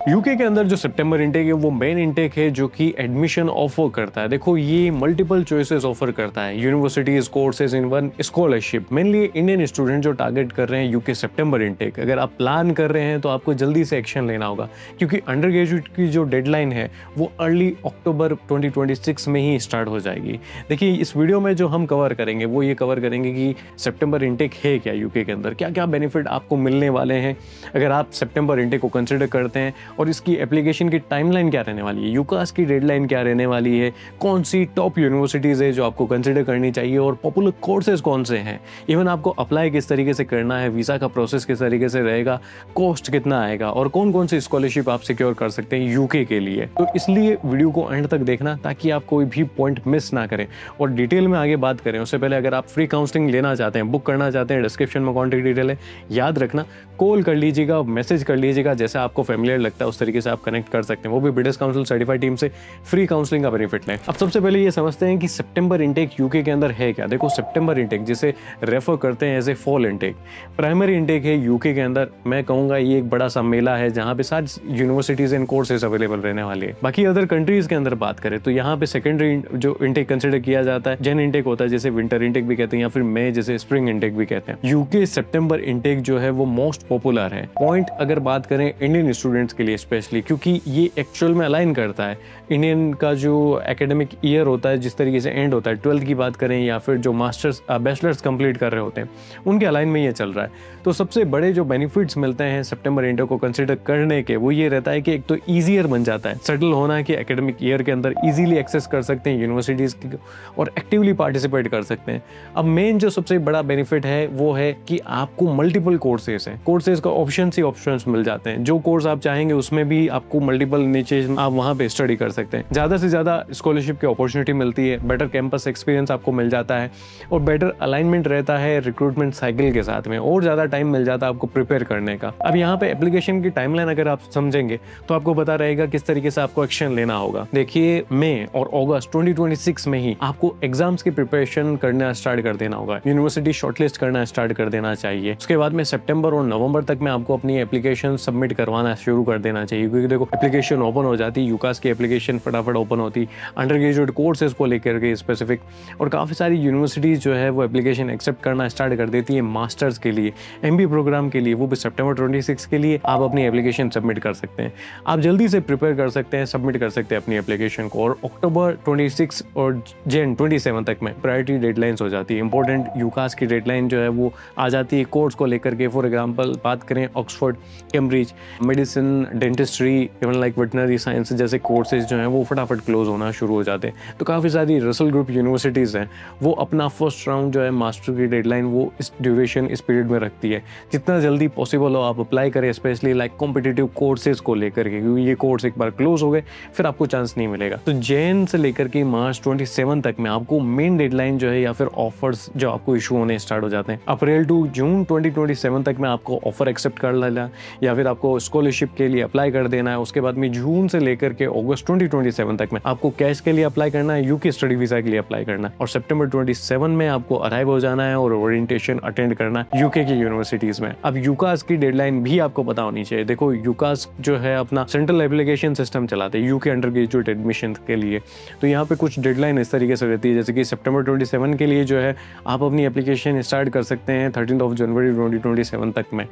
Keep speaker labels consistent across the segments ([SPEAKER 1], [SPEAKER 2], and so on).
[SPEAKER 1] UK के अंदर जो सितंबर इनटेक है वो मेन इनटेक है जो कि एडमिशन ऑफर करता है। देखो ये मल्टीपल चॉइसेस ऑफर करता है, universities, courses in one, scholarship. Mainly Indian student जो टारगेट कर रहे हैं यूके सितंबर इनटेक, अगर आप प्लान कर रहे हैं तो आपको जल्दी से एक्शन लेना होगा, क्योंकि अंडर ग्रेजुएट की जो डेडलाइन है वो अर्ली अक्टूबर 2026 में ही स्टार्ट हो जाएगी। देखिए इस वीडियो में जो हम कवर करेंगे वो ये कवर करेंगे कि सितंबर इनटेक है क्या, यूके के अंदर क्या क्या बेनिफिट आपको मिलने वाले हैं अगर आप सितंबर इनटेक को कंसिडर करते हैं, और इसकी एप्लीकेशन की टाइमलाइन क्या रहने वाली है, यूकास की डेडलाइन क्या रहने वाली है, कौन सी टॉप यूनिवर्सिटीज़ है जो आपको कंसिडर करनी चाहिए, और पॉपुलर कोर्सेज कौन से हैं, इवन आपको अप्लाई किस तरीके से करना है, वीज़ा का प्रोसेस किस तरीके से रहेगा, कॉस्ट कितना आएगा, और कौन कौन सी स्कॉलरशिप आप सिक्योर कर सकते हैं यूके के लिए। तो इसलिए वीडियो को एंड तक देखना ताकि आप कोई भी पॉइंट मिस ना करें। और डिटेल में आगे बात करें उससे पहले अगर आप फ्री काउंसलिंग लेना चाहते हैं, बुक करना चाहते हैं, डिस्क्रिप्शन में कॉन्टैक्ट डिटेल है, याद रखना कॉल कर लीजिएगा, मैसेज कर लीजिएगा, जैसे आपको फेमिलियर लगता है उस तरीके से आप कनेक्ट कर सकते हैं, वो भी ब्रिटिश काउंसिल सर्टिफाइड टीम से फ्री काउंसलिंग का बेनिफिट लें। अब सबसे पहले ये समझते हैं कि सितंबर इनटेक यूके के अंदर है क्या। देखो सितंबर इनटेक जिसे रेफर करते हैं as a fall intake, primary intake है यूके के अंदर। मैं कहूँगा ये एक बड़ा सा मेला है जहाँ पे सारी यूनिवर्सिटीज एंड कोर्सेज अवेलेबल रहने वाली है। बाकी अदर कंट्रीज के अंदर बात करें तो यहाँ पे सेकेंडरी जो इनटेक कंसिडर किया जाता है जन इनटेक होता है, जैसे विंटर इनटेक भी कहते हैं या फिर मई जैसे स्प्रिंग इनटेक भी कहते हैं। यूके सितंबर इनटेक जो है वो मोस्ट पॉपुलर है पॉइंट अगर बात करें इंडियन स्टूडेंट्स के लिए स्पेशली, क्योंकि ये एक्चुअल में अलाइन करता है इंडियन का जो एकेडमिक ईयर होता है, जिस तरीके से एंड होता है 12th की बात करें या फिर जो मास्टर्स बैचलर्स कंप्लीट कर रहे होते हैं उनके अलाइन में ये चल रहा है। तो सबसे बड़े जो बेनिफिट्स मिलते हैं सितंबर इनटेक को कंसिडर करने के वो ये रहता है कि एक तो ईजियर बन जाता है सेटल होना, कि एकेडमिक ईयर के अंदर ईजिली एक्सेस कर सकते हैं यूनिवर्सिटीज़ की और एक्टिवली पार्टिसिपेट कर सकते हैं। अब मेन जो सबसे बड़ा बेनिफिट है वो है कि आपको मल्टीपल कोर्सेज हैं, कोर्सेज का ऑप्शंस मिल जाते हैं, जो कोर्स आप चाहेंगे उसमें भी आपको मल्टीपल नीचे आप वहाँ पे स्टडी कर सकते हैं। ज़्यादा से ज़्यादा स्कॉलरशिप की अपॉर्चुनिटी मिलती है, बेटर कैंपस एक्सपीरियंस आपको मिल जाता है और बेटर अलाइनमेंट रहता है रिक्रूटमेंट साइकिल के साथ में, और ज़्यादा टाइम मिल जाता है आपको प्रिपेयर करने का। अब यहाँ पे एप्लीकेशन की टाइमलाइन अगर आप समझेंगे तो आपको पता रहेगा किस तरीके से आपको एक्शन लेना होगा। देखिए मई और अगस्त 2026 में ही आपको एग्जाम्स की प्रिपरेशन करना स्टार्ट कर देना होगा, यूनिवर्सिटी शॉर्टलिस्ट करना स्टार्ट कर देना चाहिए। उसके बाद में सितंबर और नवंबर तक में आपको अपनी एप्लीकेशन सबमिट करवाना शुरू कर देना चाहिए, क्योंकि देखो एप्लीकेशन ओपन हो जाती है, यूकास की एप्लीकेशन फटाफट ओपन होती, अंडर ग्रेजुएट कोर्सेज को लेकर के स्पेसिफिक, और काफ़ी सारी यूनिवर्सिटीज़ जो है वो एप्लीकेशन एक्सेप्ट करना स्टार्ट कर देती है मास्टर्स के लिए, MBA प्रोग्राम के लिए, वो भी सितंबर 26 के लिए आप अपनी एप्लीकेशन सबमिट कर सकते हैं। आप जल्दी से प्रिपेयर कर सकते हैं, सबमिट कर सकते हैं अपनी एप्लीकेशन को, और अक्टूबर 26 और जन 27 तक में प्रायोरिटी डेडलाइंस हो जाती है। इंपॉर्टेंट यूकास की डेडलाइन जो है वो आ जाती है कोर्स को लेकर के। फॉर एग्जाम्पल बात करें Oxford, Cambridge, medicine, dentistry, even like veterinary science जैसे कोर्सेज जो हैं वो फटाफट क्लोज होना शुरू हो जाते हैं। तो काफ़ी सारी रसल ग्रुप यूनिवर्सिटीज़ हैं वो अपना फर्स्ट राउंड जो है मास्टर की डेडलाइन वो इस ड्यूरेशन इस पीरियड में रखती है। जितना जल्दी पॉसिबल हो आप अप्लाई करें, स्पेशली लाइक कॉम्पिटिटिव कोर्सेज को लेकर के, क्योंकि ये कोर्स एक बार क्लोज हो गए फिर आपको चांस नहीं मिलेगा। तो जैन से लेकर के मार्च 27 तक में आपको मेन डेडलाइन जो है या फिर ऑफर्स जो आपको इशू होने स्टार्ट हो जाते हैं। अप्रैल टू जून 2027 तक में आपको ऑफर एक्सेप्ट कर लेना या फिर आपको स्कॉलरशिप के लिए अप्लाई कर देना है। उसके बाद में जून से लेकर के अगस्त 2027 तक में आपको कैश के लिए अप्लाई करना है, यूके स्टडी वीजा के लिए अप्लाई करना है, और सितंबर 27 में आपको अराइव हो जाना है और ओरिएंटेशन अटेंड करना है यूके की यूनिवर्सिटीज में। अब यूकास की डेडलाइन भी आपको पता होनी चाहिए। देखो यूकास जो है अपना सेंट्रल एप्लीकेशन सिस्टम चलाते हैं यूके अंडर ग्रेजुएट एडमिशन के लिए, तो यहाँ पे कुछ डेडलाइन इस तरीके से रहती है, जैसे कि सितंबर 27 के लिए जो है आप अपनी एप्लीकेशन स्टार्ट कर सकते हैं 13 जनवरी 2027 तक में।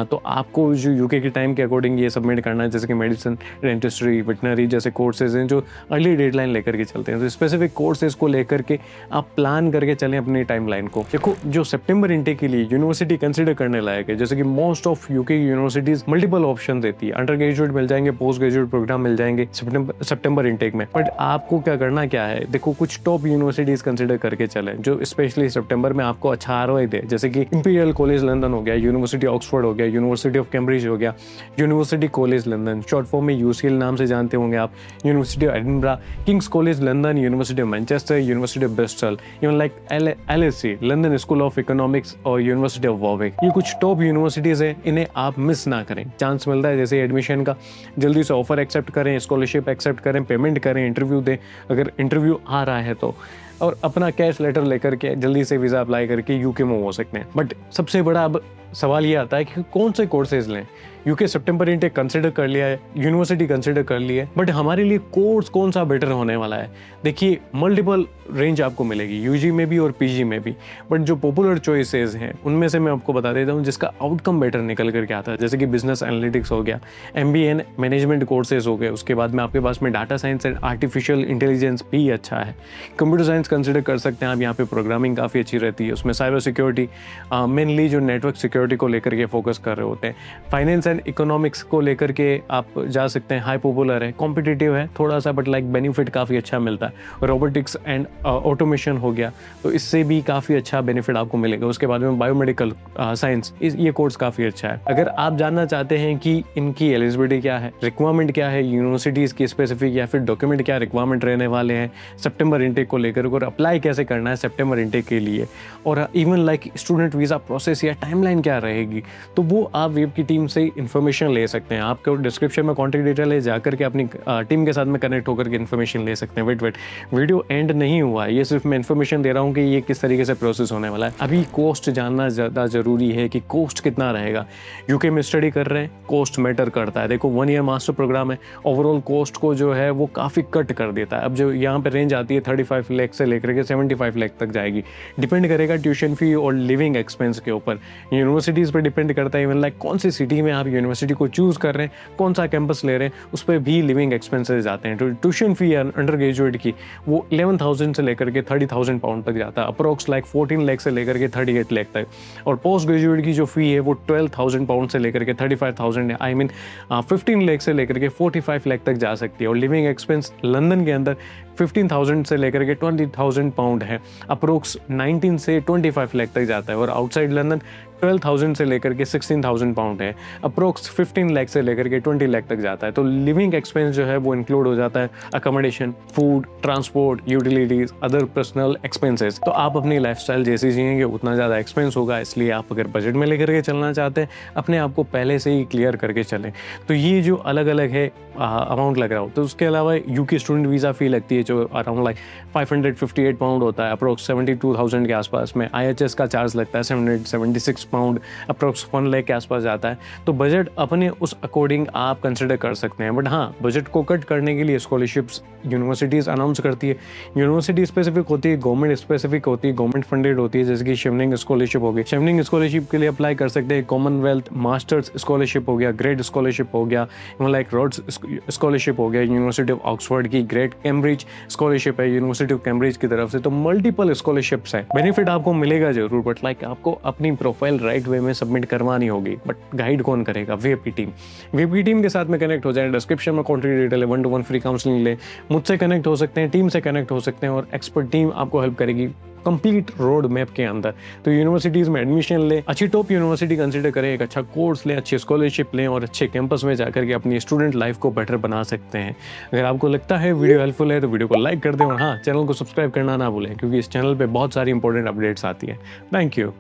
[SPEAKER 1] तो आपको जो यूके के टाइम के अकॉर्डिंग ये सबमिट करना है, जैसे कि मेडिसिन, डेंटिस्ट्री, वेटनरी जैसे कोर्सेज हैं जो अर्ली डेडलाइन लेकर के चलते हैं। तो स्पेसिफिक कोर्सेज को लेकर के आप प्लान करके चलें अपनी टाइमलाइन को। देखो जो सितंबर इनटेक के लिए यूनिवर्सिटी कंसिडर करने लायक है, जैसे कि most of UK universities multiple option देती है, अंडर ग्रेजुएट मिल जाएंगे, पोस्ट ग्रेजुएट प्रोग्राम मिल जाएंगे सितंबर इनटेक में। बट आपको क्या करना क्या है, देखो कुछ टॉप यूनिवर्सिटीज कंसिडर करके चले जो स्पेशली सितंबर में आपको अच्छा ROI दे, जैसे कि इंपीरियल कॉलेज लंदन हो गया, यूनिवर्सिटी ऑक्सफोर्ड हो गया, यूनिवर्सिटी ऑफ कैम्ब्रिज हो गया, university college London, short form में UCL नाम से जानते होंगे आप, university of Edinburgh, Kings college London, university of Manchester, university of Bristol, even like LSE London school of economics और यूनिवर्सिटी ऑफ वॉर्विक। ये कुछ टॉप यूनिवर्सिटीज है, इन्हें आप मिस ना करें। चांस मिलता है जैसे एडमिशन का, जल्दी से ऑफर एक्सेप्ट करें, स्कॉलरशिप एक्सेप्ट करें, पेमेंट करें, इंटरव्यू दें अगर इंटरव्यू आ रहा है तो, और अपना कैश लेटर लेकर के जल्दी से वीज़ा अप्लाई करके यूके मूव हो सकते हैं। बट सबसे बड़ा अब सवाल ये आता है कि कौन से कोर्सेज लें। यूके सितंबर इनटेक कंसिडर कर लिया है, यूनिवर्सिटी कंसिडर कर ली है, बट हमारे लिए कोर्स कौन सा बेटर होने वाला है। देखिए मल्टीपल रेंज आपको मिलेगी यूजी में भी और पीजी में भी, बट जो पॉपुलर चॉइसेस हैं उनमें से मैं आपको बता देता हूँ जिसका आउटकम बेटर निकल करके आता है। जैसे कि बिजनेस एनालिटिक्स हो गया, MBA एंड मैनेजमेंट कोर्सेज हो गए, उसके बाद में आपके पास में data science and artificial intelligence भी अच्छा है। कंप्यूटर साइंस कंसिडर कर सकते हैं आप, यहाँ पे प्रोग्रामिंग काफ़ी अच्छी रहती है, उसमें साइबर सिक्योरिटी मेनली जो नेटवर्क सिक्योरिटी को लेकर के फोकस कर रहे होते हैं। फाइनेंस एंड इकोनॉमिक्स को लेकर के आप जा सकते हैं, हाई पॉपुलर है, कॉम्पिटिटिव है थोड़ा सा, बट लाइक बेनिफिट काफ़ी अच्छा मिलता है। रोबोटिक्स एंड ऑटोमेशन हो गया, तो इससे भी काफ़ी अच्छा बेनिफिट आपको मिलेगा। उसके बाद में बायोमेडिकल साइंस, ये कोर्स काफ़ी अच्छा है। अगर आप जानना चाहते हैं कि इनकी एलिजिबिलिटी क्या है, रिक्वायरमेंट क्या है यूनिवर्सिटीज़ की स्पेसिफिक, या फिर डॉक्यूमेंट क्या रिक्वायरमेंट रहने वाले हैं सितंबर इनटेक को लेकर, और अप्लाई कैसे करना है सितंबर इनटेक के लिए, और even like student visa process या टाइमलाइन क्या रहेगी, तो वो आप वेब की टीम से इन्फॉर्मेशन ले सकते हैं। आपको डिस्क्रिप्शन में कॉन्टैक्ट डिटेल है, जाकर के अपनी टीम के साथ में कनेक्ट होकर के इन्फॉर्मेशन ले सकते हैं। वेट वीडियो एंड नहीं हुआ है, ये सिर्फ मैं इन्फॉर्मेशन दे रहा हूँ कि ये किस तरीके से प्रोसेस होने वाला है। अभी कॉस्ट जानना ज़्यादा ज़रूरी है कि कॉस्ट कितना रहेगा। यूके में स्टडी कर रहे हैं, कॉस्ट मैटर करता है। देखो 1 ईयर मास्टर प्रोग्राम है, ओवरऑल कॉस्ट को जो है वो काफ़ी कट कर देता है। अब जो यहाँ पे रेंज आती है 35 लाख से लेकर के 75 लाख तक जाएगी, डिपेंड करेगा ट्यूशन फी और लिविंग एक्सपेंस के ऊपर। यूनिवर्सिटीज़ पर डिपेंड करता है, इवन लाइक कौन सी सिटी में आप यूनिवर्सिटी को चूज़ कर रहे हैं, कौन सा कैंपस ले रहे हैं, उस पर भी लिविंग एक्सपेंसेस आते हैं। तो ट्यूशन फी अंडर ग्रेजुएट की वो 11,000 से लेकर के 30,000 पाउंड तक जाता है, अप्रोक्स लाइक 14 लाख से लेकर के 38 लाख तक। और पोस्ट ग्रेजुएट की जो फी है वो 12,000 पाउंड से लेकर के 35,000 आई मीन 15 लाख से लेकर के 45 लाख तक जा सकती है। और लिविंग एक्सपेंस लंदन के अंदर 15,000 से लेकर के 20,000 पाउंड है, अप्रोक्स 19 से 25 लाख तक जाता है। और आउटसाइड लंदन 12,000 से लेकर के 16,000 पाउंड है, अप्रोक्स 15 लाख से लेकर के 20 लाख तक जाता है। तो लिविंग एक्सपेंस जो है वो इंक्लूड हो जाता है accommodation, food, transport, utilities, other personal expenses. तो आप अपनी लाइफस्टाइल जैसी जिएंगे उतना ज़्यादा एक्सपेंस होगा, इसलिए आप अगर बजट में लेकर के चलना चाहते हैं अपने आप को पहले से ही क्लियर करके चलें। तो ये जो अलग अलग है अमाउंट लग रहा हो, तो उसके अलावा यूके स्टूडेंट वीज़ा फ़ी लगती है जो अराउंड लाइक 558 पाउंड होता है, अप्रोक्स 72,000 के आसपास में। IHS का चार्ज लगता है 776 पाउंड, अप्रोक्स 1 लाख के आसपास जाता है। तो बजट अपने उस अकॉर्डिंग आप कंसिडर कर सकते हैं। बट हाँ, बजट को कट करने के लिए स्कॉलरशिप्स यूनिवर्सिटीज़ अनाउंस करती है। यूनिवर्सिटी स्पेसिफिक होती है, गवर्नमेंट स्पेसिफिक होती है, गवर्नमेंट फंडेड होती है, जैसे कि शिवनिंग स्कॉलरशिप हो गई। शिवनिंग स्कॉलरशिप के लिए अप्लाई कर सकते हैं। कॉमनवेल्थ मास्टर्स स्कॉलरशिप हो गया, ग्रेड स्कॉलरशिप हो गया, लाइक रोड्स स्कॉलरशिप हो गया, यूनिवर्सिटी ऑफ ऑक्सफोर्ड की, ग्रेट कैम्ब्रिज स्कॉलरशिप है यूनिवर्सिटी ऑफ कैम्ब्रिज की तरफ से। तो मल्टीपल स्कॉलरशिप्स है, बेनिफिट आपको मिलेगा जरूर, बट लाइक आपको अपनी प्रोफाइल राइट वे में सबमिट करवानी होगी। बट गाइड कौन करेगा? वेब की टीम। वेब की टीम के साथ में कनेक्ट हो जाए, डिस्क्रिप्शन में कॉन्टैक्ट डिटेल है, 1-to-1 फ्री काउंसलिंग ले, मुझसे कनेक्ट हो सकते हैं, टीम से कनेक्ट हो सकते हैं, और एक्सपर्ट टीम आपको हेल्प करेगी कंप्लीट रोड मैप के अंदर। तो यूनिवर्सिटीज़ में एडमिशन लें, अच्छी टॉप यूनिवर्सिटी कंसिडर करें, एक अच्छा कोर्स लें, अच्छी स्कॉलरशिप लें, और अच्छे कैंपस में जाकर के अपनी स्टूडेंट लाइफ को बेटर बना सकते हैं। अगर आपको लगता है वीडियो हेल्पफुल है तो वीडियो को लाइक कर दें, और हाँ, चैनल को सब्सक्राइब करना ना भूलें, क्योंकि इस चैनल पर बहुत सारी इंपॉर्टेंट अपडेट्स आती हैं। Thank you.